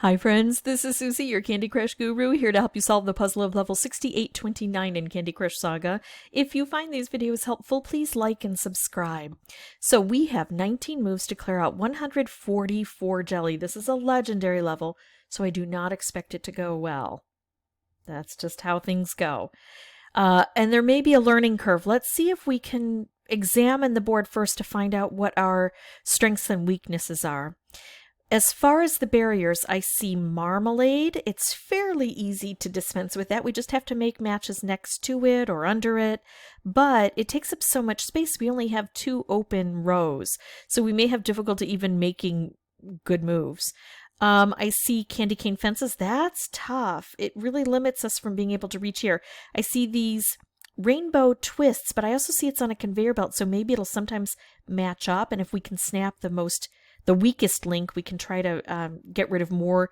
Hi friends, this is Suzy, your Candy Crush guru, here to help you solve the puzzle of level 6829 in Candy Crush Saga. If you find these videos helpful, please like and subscribe. So we have 19 moves to clear out 144 jelly. This is a legendary level, so I do not expect it to go well. That's just how things go. And there may be a learning curve. Let's see if we can examine the board first to find out what our strengths and weaknesses are. As far as the barriers, I see marmalade. It's fairly easy to dispense with that. We just have to make matches next to it or under it, but it takes up so much space. We only have 2 open rows, so we may have difficulty even making good moves. I see candy cane fences. That's tough. It really limits us from being able to reach here. I see these rainbow twists, but I also see it's on a conveyor belt, so maybe it'll sometimes match up, and if we can snap the weakest link, we can try to get rid of more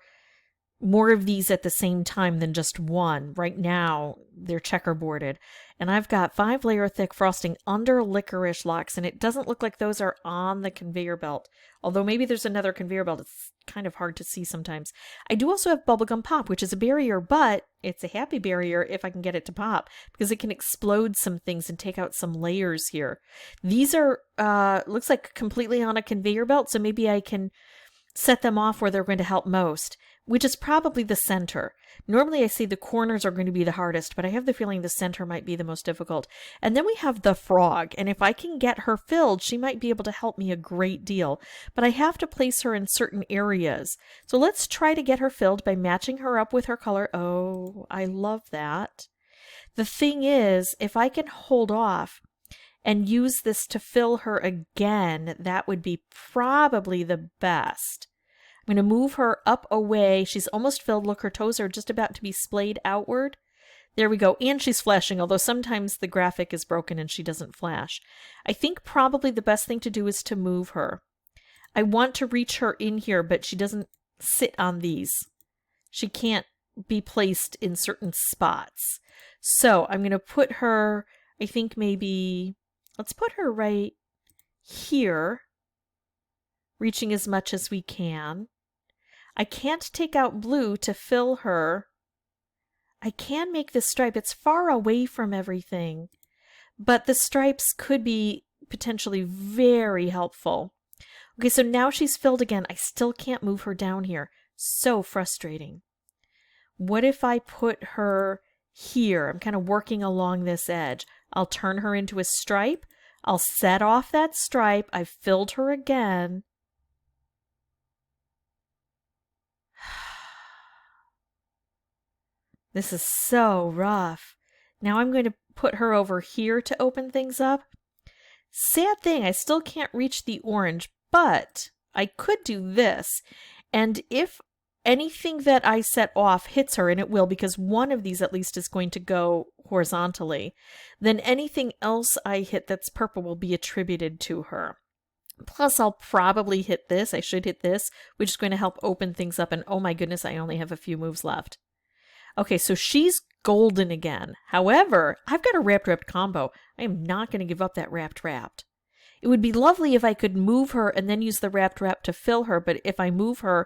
of these at the same time than just one. Right now, they're checkerboarded. And I've got 5-layer thick frosting under licorice locks, and it doesn't look like those are on the conveyor belt. Although maybe there's another conveyor belt. It's kind of hard to see sometimes. I do also have bubblegum pop, which is a barrier, but it's a happy barrier if I can get it to pop, because it can explode some things and take out some layers here. These are, looks like completely on a conveyor belt, so maybe I can set them off where they're going to help most, which is probably the center. Normally I see the corners are going to be the hardest, but I have the feeling the center might be the most difficult. And then we have the frog, and if I can get her filled, she might be able to help me a great deal. But I have to place her in certain areas. So let's try to get her filled by matching her up with her color. Oh, I love that. The thing is, if I can hold off and use this to fill her again, that would be probably the best. I'm going to move her up away. She's almost filled. Look, her toes are just about to be splayed outward. There we go. And she's flashing, although sometimes the graphic is broken and she doesn't flash. I think probably the best thing to do is to move her. I want to reach her in here, but she doesn't sit on these. She can't be placed in certain spots. So I'm going to put her, I think maybe, let's put her right here, reaching as much as we can. I can't take out blue to fill her. I can make this stripe. It's far away from everything, but the stripes could be potentially very helpful. Okay, so now she's filled again. I still can't move her down here. So frustrating. What if I put her here? I'm kind of working along this edge. I'll turn her into a stripe. I'll set off that stripe. I've filled her again. This is so rough. Now I'm going to put her over here to open things up. Sad thing, I still can't reach the orange, but I could do this. And if anything that I set off hits her, and it will because one of these at least is going to go horizontally, then anything else I hit that's purple will be attributed to her. Plus, I'll probably hit this. I should hit this, which is going to help open things up. And oh my goodness, I only have a few moves left. Okay, so she's golden again. However, I've got a wrapped combo. I am not going to give up that wrapped. It would be lovely if I could move her and then use the wrapped to fill her, but if I move her,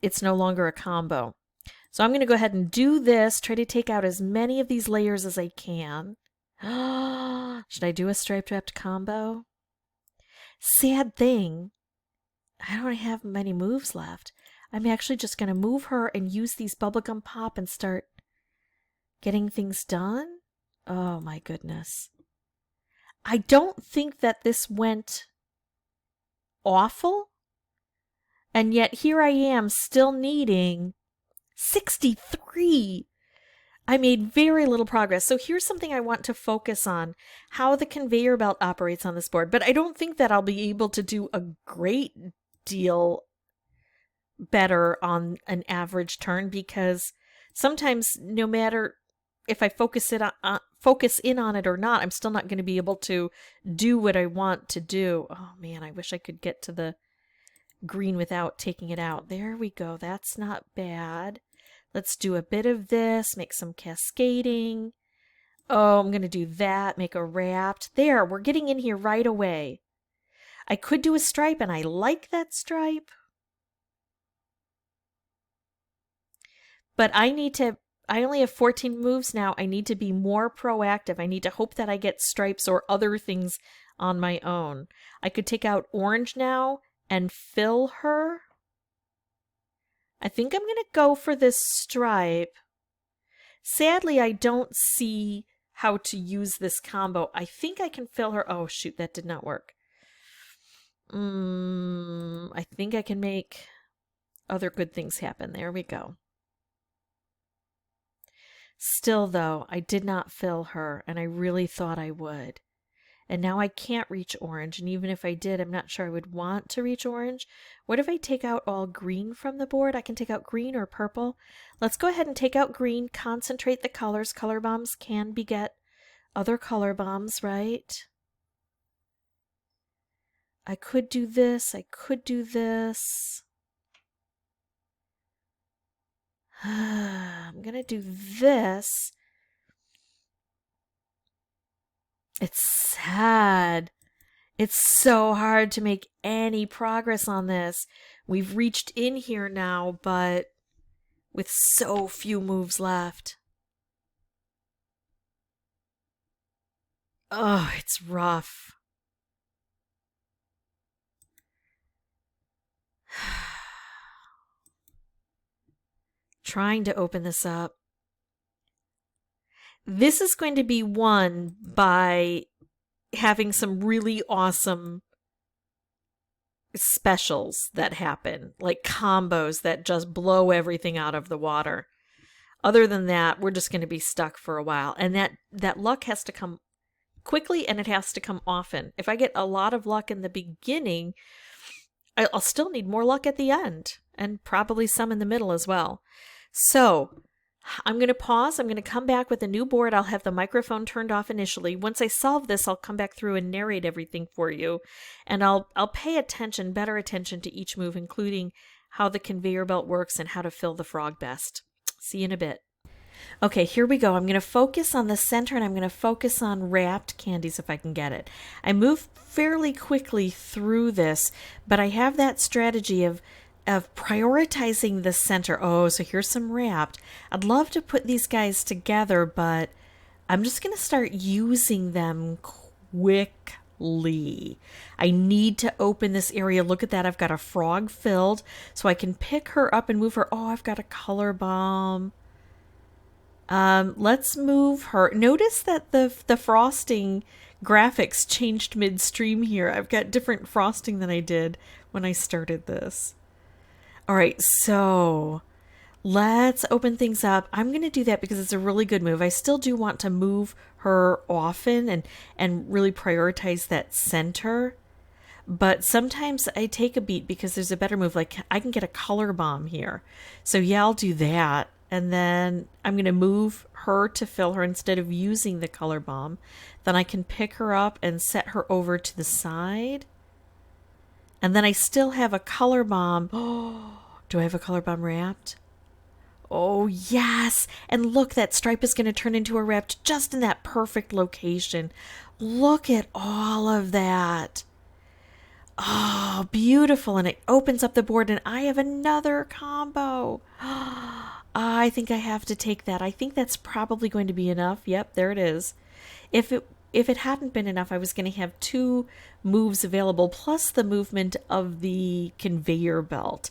it's no longer a combo. So I'm going to go ahead and do this, try to take out as many of these layers as I can. Should I do a striped combo? Sad thing, I don't have many moves left. I'm actually just going to move her and use these bubblegum pop and start getting things done. Oh my goodness. I don't think that this went awful. And yet here I am still needing 63. I made very little progress. So here's something I want to focus on, how the conveyor belt operates on this board. But I don't think that I'll be able to do a great deal better on an average turn, because sometimes no matter if I focus in on it or not, I'm still not going to be able to do what I want to do. Oh man, I wish I could get to the green without taking it out. There we go. That's not bad. Let's do a bit of this, make some cascading. Oh, I'm going to do that, make a wrapped. There, we're getting in here right away. I could do a stripe, and I like that stripe. But I only have 14 moves now. I need to be more proactive. I need to hope that I get stripes or other things on my own. I could take out orange now and fill her. I think I'm going to go for this stripe. Sadly, I don't see how to use this combo. I think I can fill her. Oh, shoot, that did not work. I think I can make other good things happen. There we go. Still, though, I did not fill her, and I really thought I would. And now I can't reach orange, and even if I did, I'm not sure I would want to reach orange. What if I take out all green from the board? I can take out green or purple. Let's go ahead and take out green, concentrate the colors. Color bombs can beget other color bombs, right? I could do this. I could do this. I'm going to do this. It's sad. It's so hard to make any progress on this. We've reached in here now, but with so few moves left. Oh, it's rough. Trying to open this up. This is going to be won by having some really awesome specials that happen, like combos that just blow everything out of the water. Other than that, we're just going to be stuck for a while. And that luck has to come quickly, and it has to come often. If I get a lot of luck in the beginning, I'll still need more luck at the end, and probably some in the middle as well. So I'm going to pause. I'm going to come back with a new board. I'll have the microphone turned off initially. Once I solve this, I'll come back through and narrate everything for you. And I'll pay better attention to each move, including how the conveyor belt works and how to fill the frog best. See you in a bit. Okay, here we go. I'm going to focus on the center, and I'm going to focus on wrapped candies if I can get it. I move fairly quickly through this, but I have that strategy of prioritizing the center. Oh, so here's some wrapped. I'd love to put these guys together, but I'm just going to start using them quickly. I need to open this area. Look at that. I've got a frog filled, so I can pick her up and move her. Oh, I've got a color bomb. Let's move her. Notice that the frosting graphics changed midstream here. I've got different frosting than I did when I started this. All right, so let's open things up. I'm going to do that because it's a really good move. I still do want to move her often and really prioritize that center. But sometimes I take a beat because there's a better move. Like I can get a color bomb here. So yeah, I'll do that. And then I'm going to move her to fill her instead of using the color bomb. Then I can pick her up and set her over to the side. And then I still have a color bomb. Oh, do I have a color bomb wrapped? Oh, yes. And look, that stripe is going to turn into a wrapped just in that perfect location. Look at all of that. Oh, beautiful. And it opens up the board, and I have another combo. I think I have to take that. I think that's probably going to be enough. Yep, there it is. If it hadn't been enough, I was going to have 2 moves available plus the movement of the conveyor belt.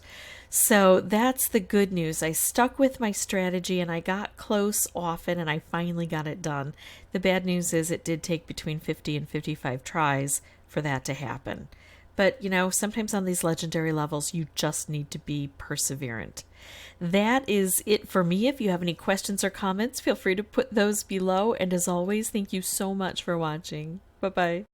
So that's the good news. I stuck with my strategy and I got close often, and I finally got it done. The bad news is it did take between 50 and 55 tries for that to happen. But, you know, sometimes on these legendary levels, you just need to be perseverant. That is it for me. If you have any questions or comments, feel free to put those below. And as always, thank you so much for watching. Bye-bye.